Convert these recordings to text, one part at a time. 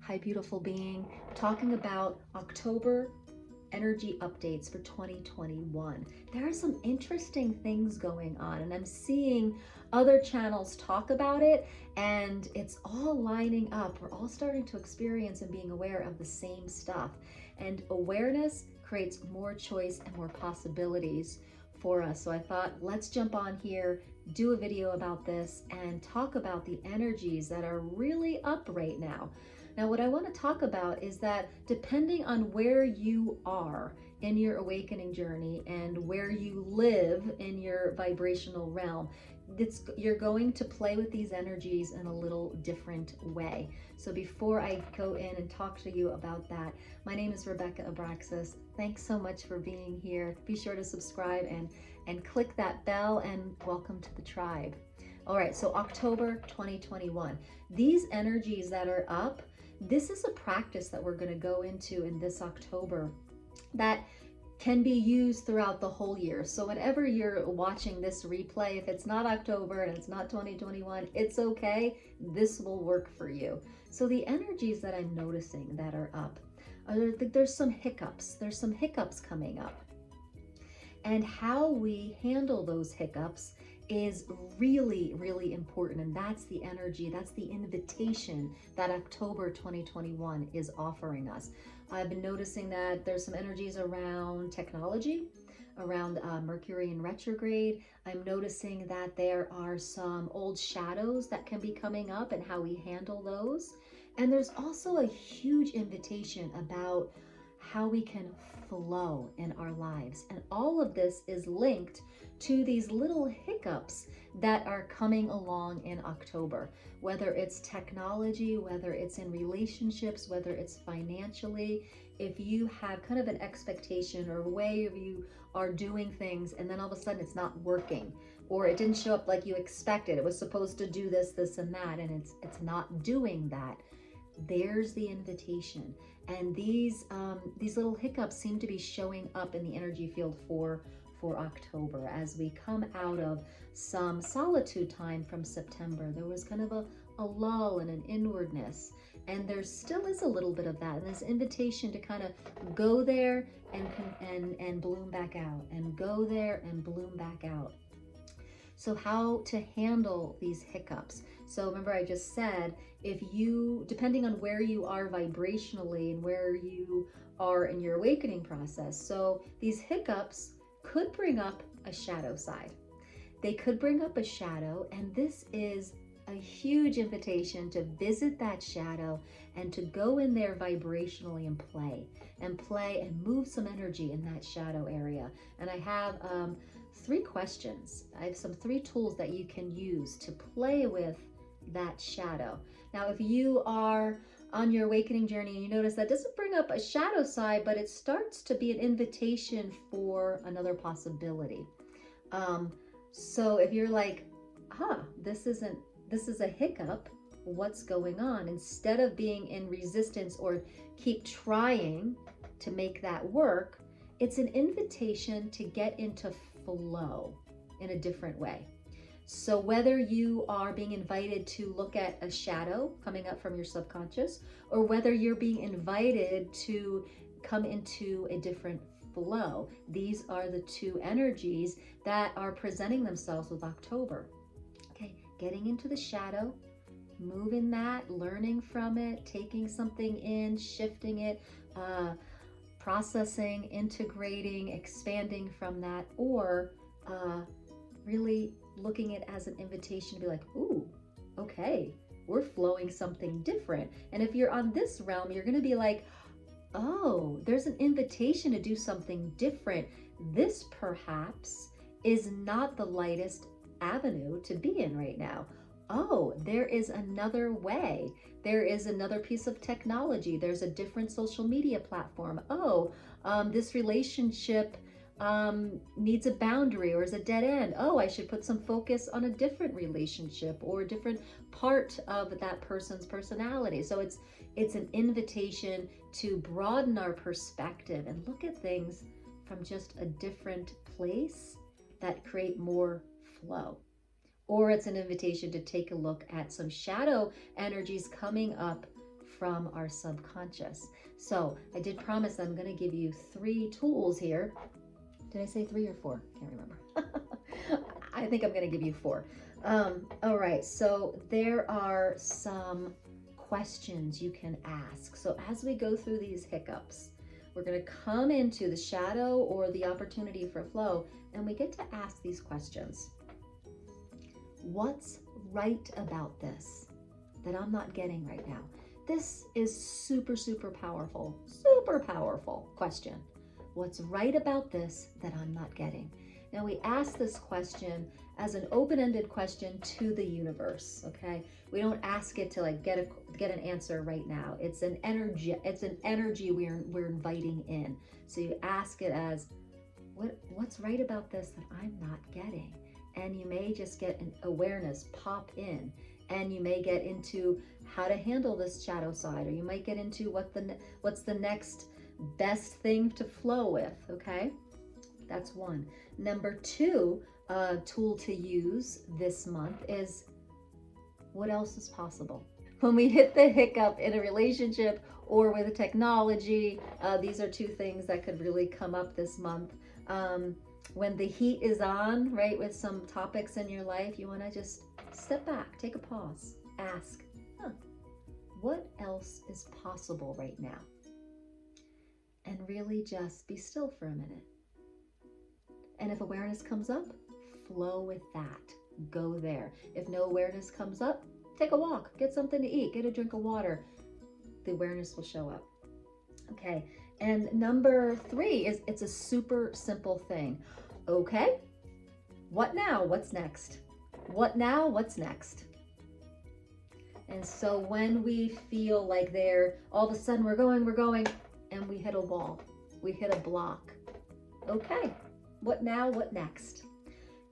Hi, beautiful being. Talking about October energy updates for 2021. There are some interesting things going on, and I'm seeing other channels talk about it, and it's all lining up. We're all starting to experience and being aware of the same stuff. And awareness creates more choice and more possibilities for us. So I thought, let's jump on here, do a video about this, and talk about the energies that are really up right now. Now, what I want to talk about is that depending on where you are in your awakening journey and where you live in your vibrational realm, you're going to play with these energies in a little different way. So before I go in and talk to you about that, my name is Rebecca Abraxas. Thanks so much for being here. Be sure to subscribe and click that bell, and welcome to the tribe. All right, so October 2021. These energies that are up, this is a practice that we're going to go into in this October that can be used throughout the whole year. So whenever you're watching this replay, if it's not October and it's not 2021, it's okay. This will work for you. So the energies that I'm noticing that are up, there's some hiccups. There's some hiccups coming up. And how we handle those hiccups is really, really important. And that's the energy, that's the invitation that October 2021 is offering us. I've been noticing that there's some energies around technology, around Mercury in retrograde. I'm noticing that there are some old shadows that can be coming up and how we handle those. And there's also a huge invitation about how we can flow in our lives. And all of this is linked to these little hiccups that are coming along in October, whether it's technology, whether it's in relationships, whether it's financially. If you have kind of an expectation or a way of you are doing things and then all of a sudden it's not working, or it didn't show up like you expected, it was supposed to do this, this, and that, and it's not doing that, there's the invitation. And these little hiccups seem to be showing up in the energy field for October as we come out of some solitude time from September. There was kind of a lull and an inwardness, and there still is a little bit of that, and this invitation to kind of go there and bloom back out, and go there and bloom back out. So how to handle these hiccups. So remember, I just said, if you, depending on where you are vibrationally and where you are in your awakening process, so these hiccups could bring up a shadow side. They could bring up a shadow, and this is a huge invitation to visit that shadow and to go in there vibrationally and play and move some energy in that shadow area. And I have 3 questions. I have some 3 tools that you can use to play with that shadow. Now, if you are on your awakening journey and you notice that doesn't bring up a shadow side, but it starts to be an invitation for another possibility. So if you're like, this is a hiccup, what's going on? Instead of being in resistance or keep trying to make that work, it's an invitation to get into flow in a different way. So whether you are being invited to look at a shadow coming up from your subconscious, or whether you're being invited to come into a different flow, these are the 2 energies that are presenting themselves with October. Okay, getting into the shadow, moving that, learning from it, taking something in, shifting it, processing, integrating, expanding from that, or really looking at it as an invitation to be like, ooh, okay, we're flowing something different. And if you're on this realm, you're going to be like, oh, there's an invitation to do something different. This perhaps is not the lightest avenue to be in right now. Oh, there is another way. There is another piece of technology. There's a different social media platform. Oh, this relationship needs a boundary or is a dead end. Oh, I should put some focus on a different relationship or a different part of that person's personality. So it's an invitation to broaden our perspective and look at things from just a different place that create more flow. Or it's an invitation to take a look at some shadow energies coming up from our subconscious. So I did promise I'm going to give you 3 tools here. Did I say 3 or 4? Can't remember. I think I'm going to give you 4. All right, so there are some questions you can ask. So as we go through these hiccups, we're going to come into the shadow or the opportunity for flow, and we get to ask these questions. What's right about this that I'm not getting right now? This is super, super powerful question. What's right about this that I'm not getting? Now we ask this question as an open-ended question to the universe, okay? We don't ask it to like get an answer right now. It's an energy we're inviting in. So you ask it as, what's right about this that I'm not getting? And you may just get an awareness pop in, and you may get into how to handle this shadow side, or you might get into what's the next best thing to flow with, okay? That's 1. Number 2 tool to use this month is, what else is possible? When we hit the hiccup in a relationship or with a technology, these are 2 things that could really come up this month. When the heat is on, right, with some topics in your life, you want to just step back, take a pause, ask, what else is possible right now? And really just be still for a minute. And if awareness comes up, flow with that. Go there. If no awareness comes up, take a walk, get something to eat, get a drink of water. The awareness will show up. Okay. And number 3 is, it's a super simple thing. Okay. What now? What's next? What now? What's next? And so when we feel like all of a sudden we're going, and we hit a wall, we hit a block. Okay. What now? What next?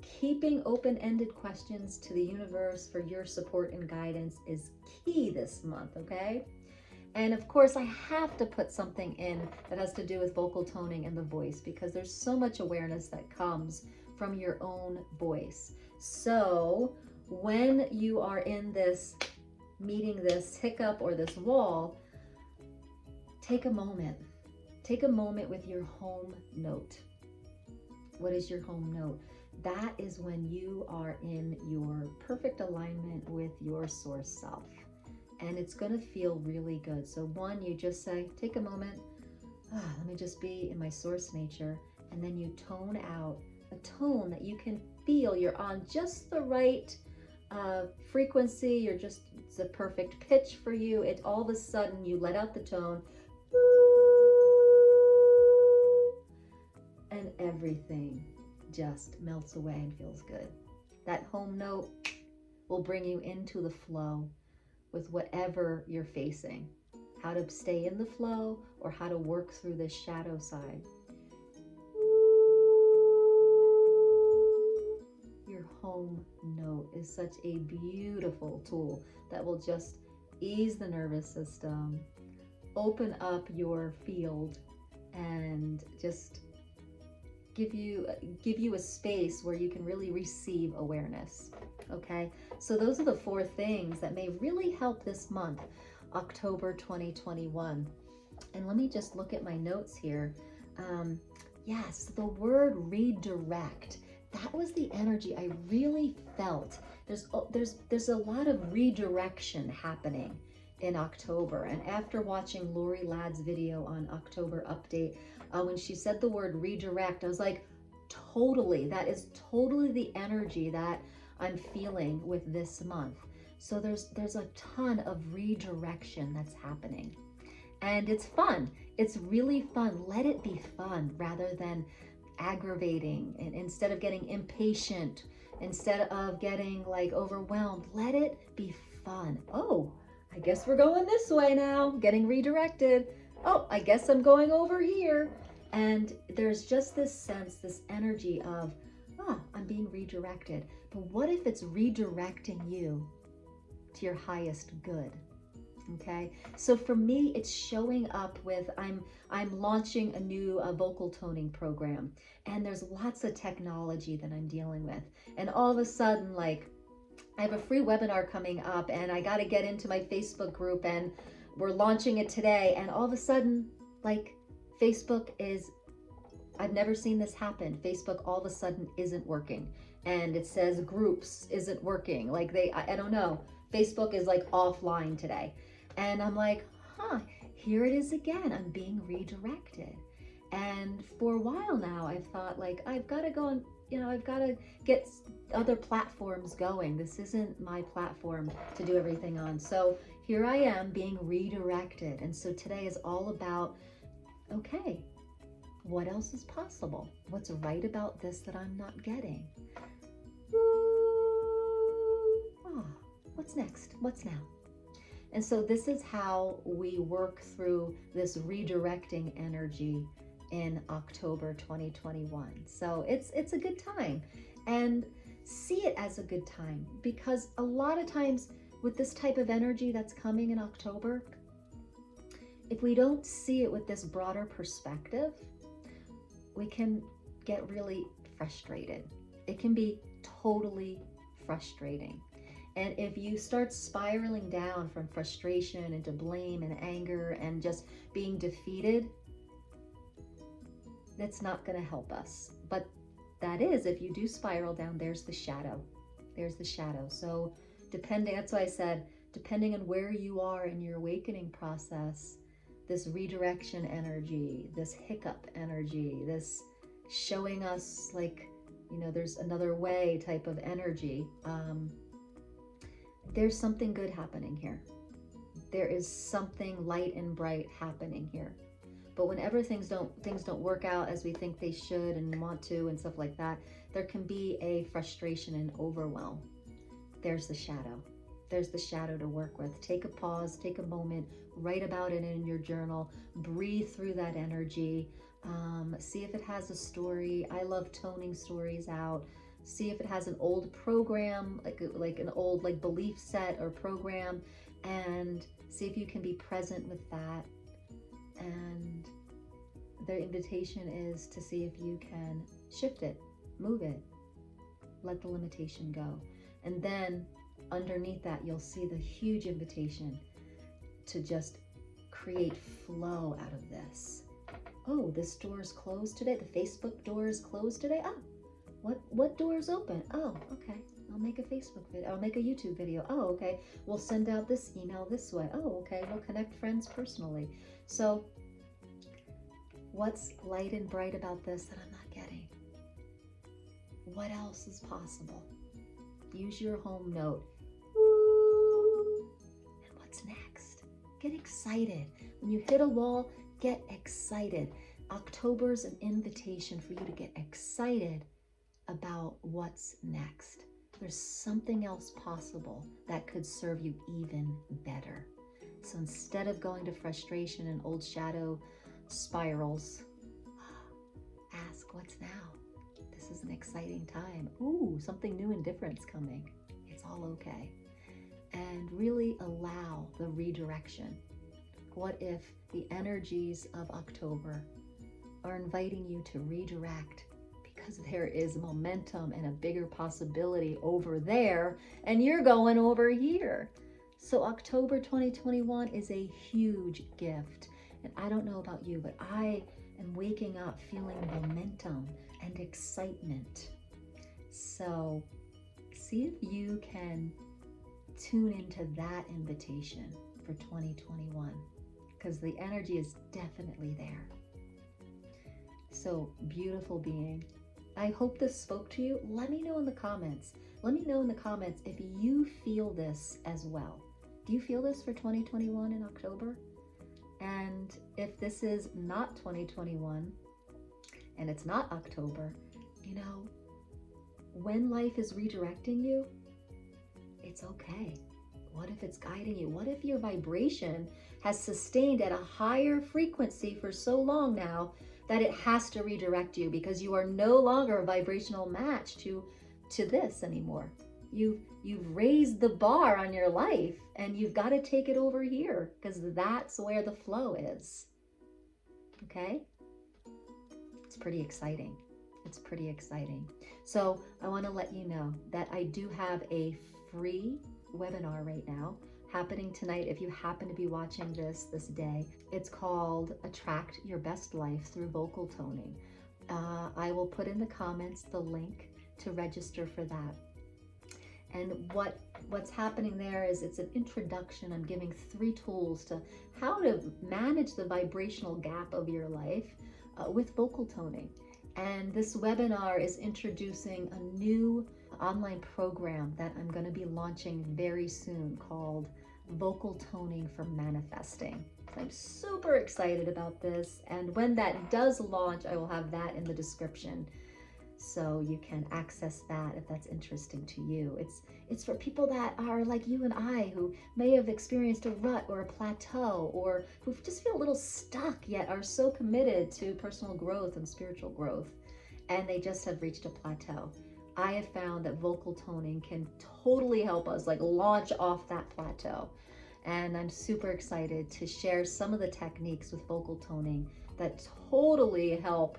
Keeping open-ended questions to the universe for your support and guidance is key this month, okay? And of course, I have to put something in that has to do with vocal toning and the voice, because there's so much awareness that comes from your own voice. So when you are in this, meeting this hiccup or this wall, take a moment. Take a moment with your home note. What is your home note? That is when you are in your perfect alignment with your source self. And it's going to feel really good. So 1, you just say, take a moment. Let me just be in my source nature. And then you tone out a tone that you can feel you're on just the right frequency. It's the perfect pitch for you. All of a sudden you let out the tone. And everything just melts away and feels good. That home note will bring you into the flow with whatever you're facing, how to stay in the flow or how to work through this shadow side. Your home note is such a beautiful tool that will just ease the nervous system, open up your field, and just give you a space where you can really receive awareness. Okay, so those are the 4 things that may really help this month, October 2021. And let me just look at my notes here. Yes, the word redirect, that was the energy I really felt. There's a lot of redirection happening in October. And after watching Lori Ladd's video on October update, when she said the word redirect, I was like, totally, that is totally the energy that I'm feeling with this month. So there's a ton of redirection that's happening. And it's fun. It's really fun. Let it be fun rather than aggravating. And instead of getting impatient, instead of getting like overwhelmed, let it be fun. Oh, I guess we're going this way now, getting redirected. Oh, I guess I'm going over here. And there's just this sense, this energy of, I'm being redirected. But what if it's redirecting you to your highest good? Okay, so for me, it's showing up with, I'm launching a new vocal toning program, and there's lots of technology that I'm dealing with. And all of a sudden, like, I have a free webinar coming up, and I got to get into my Facebook group, and we're launching it today, and all of a sudden, like, Facebook is, I've never seen this happen. Facebook all of a sudden isn't working, and it says groups isn't working. Like I don't know. Facebook is like offline today. And I'm like, here it is again. I'm being redirected. And for a while now, I've thought, like, I've got to go and, I've got to get other platforms going. This isn't my platform to do everything on. So here I am being redirected. And so today is all about, okay, what else is possible? What's right about this that I'm not getting? What's next? What's now? And so this is how we work through this redirecting energy in October 2021. So it's a good time, and see it as a good time, because a lot of times with this type of energy that's coming in October, if we don't see it with this broader perspective, we can get really frustrated. It can be totally frustrating. And if you start spiraling down from frustration into blame and anger and just being defeated, that's not going to help us. But that is, if you do spiral down, there's the shadow. There's the shadow. So that's why I said, depending on where you are in your awakening process, this redirection energy, this hiccup energy, this showing us, like, there's another way type of energy, there's something good happening here. There is something light and bright happening here. But whenever things don't work out as we think they should and want to and stuff like that, there can be a frustration and overwhelm. There's the shadow. There's the shadow to work with. Take a pause, take a moment, write about it in your journal, breathe through that energy, see if it has a story. I love toning stories out. See if it has an old program, like an old belief set or program, and see if you can be present with that. And the invitation is to see if you can shift it, move it, let the limitation go. And then underneath that, you'll see the huge invitation to just create flow out of this. Oh, this door is closed today. The Facebook door is closed today. Oh, what door is open? Oh, okay. I'll make a Facebook video. I'll make a YouTube video. Oh, okay. We'll send out this email this way. Oh, okay. We'll connect friends personally. So what's light and bright about this that I'm not getting? What else is possible? Use your home note. Woo! And what's next? Get excited. When you hit a wall, get excited. October's an invitation for you to get excited about what's next. There's something else possible that could serve you even better. So instead of going to frustration and old shadow spirals, ask, what's now? This is an exciting time. Ooh, something new and different's coming. It's all okay. And really allow the redirection. What if the energies of October are inviting you to redirect, because there is momentum and a bigger possibility over there, and you're going over here. So October 2021 is a huge gift. And I don't know about you, but I am waking up feeling momentum and excitement. So see if you can tune into that invitation for 2021, because the energy is definitely there. So beautiful being, I hope this spoke to you. Let me know in the comments. Let me know in the comments if you feel this as well. Do you feel this for 2021 in October? And if this is not 2021 and it's not October, when life is redirecting you, it's okay. What if it's guiding you? What if your vibration has sustained at a higher frequency for so long now that it has to redirect you because you are no longer a vibrational match to this anymore? You've raised the bar on your life, and you've got to take it over here, because that's where the flow is. Okay? It's pretty exciting. It's pretty exciting. So I want to let you know that I do have a free webinar right now, happening tonight if you happen to be watching this day. It's called Attract Your Best Life Through Vocal Toning. I will put in the comments the link to register for that. And what's happening there is it's an introduction. I'm giving 3 tools to how to manage the vibrational gap of your life with vocal toning. And this webinar is introducing a new online program that I'm going to be launching very soon called Vocal Toning for Manifesting. So I'm super excited about this. And when that does launch, I will have that in the description, so you can access that if that's interesting to you. It's for people that are like you and I, who may have experienced a rut or a plateau, or who just feel a little stuck yet are so committed to personal growth and spiritual growth, and they just have reached a plateau. I have found that vocal toning can totally help us like launch off that plateau. And I'm super excited to share some of the techniques with vocal toning that totally help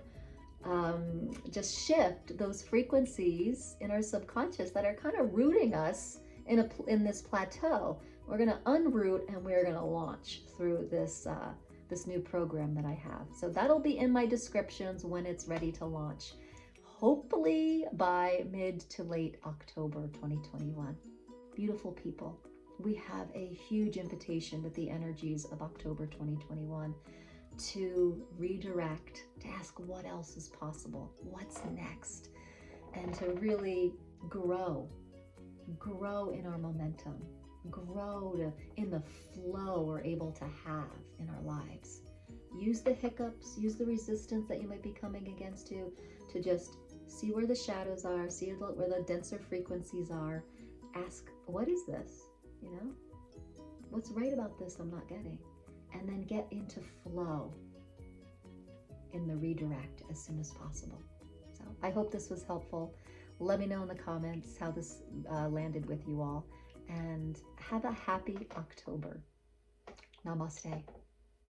just shift those frequencies in our subconscious that are kind of rooting us in this plateau. We're going to unroot and we're going to launch through this new program that I have. So that'll be in my descriptions when it's ready to launch, hopefully by mid to late October 2021. Beautiful people, we have a huge invitation with the energies of October 2021 to redirect, to ask what else is possible, what's next, and to really grow in our momentum, grow in the flow we're able to have in our lives. Use the hiccups, use the resistance that you might be coming against to just see where the shadows are, see where the denser frequencies are. Ask, what is this? You know, what's right about this I'm not getting? And then get into flow in the redirect as soon as possible. So I hope this was helpful. Let me know in the comments how this landed with you all, and have a happy October. Namaste.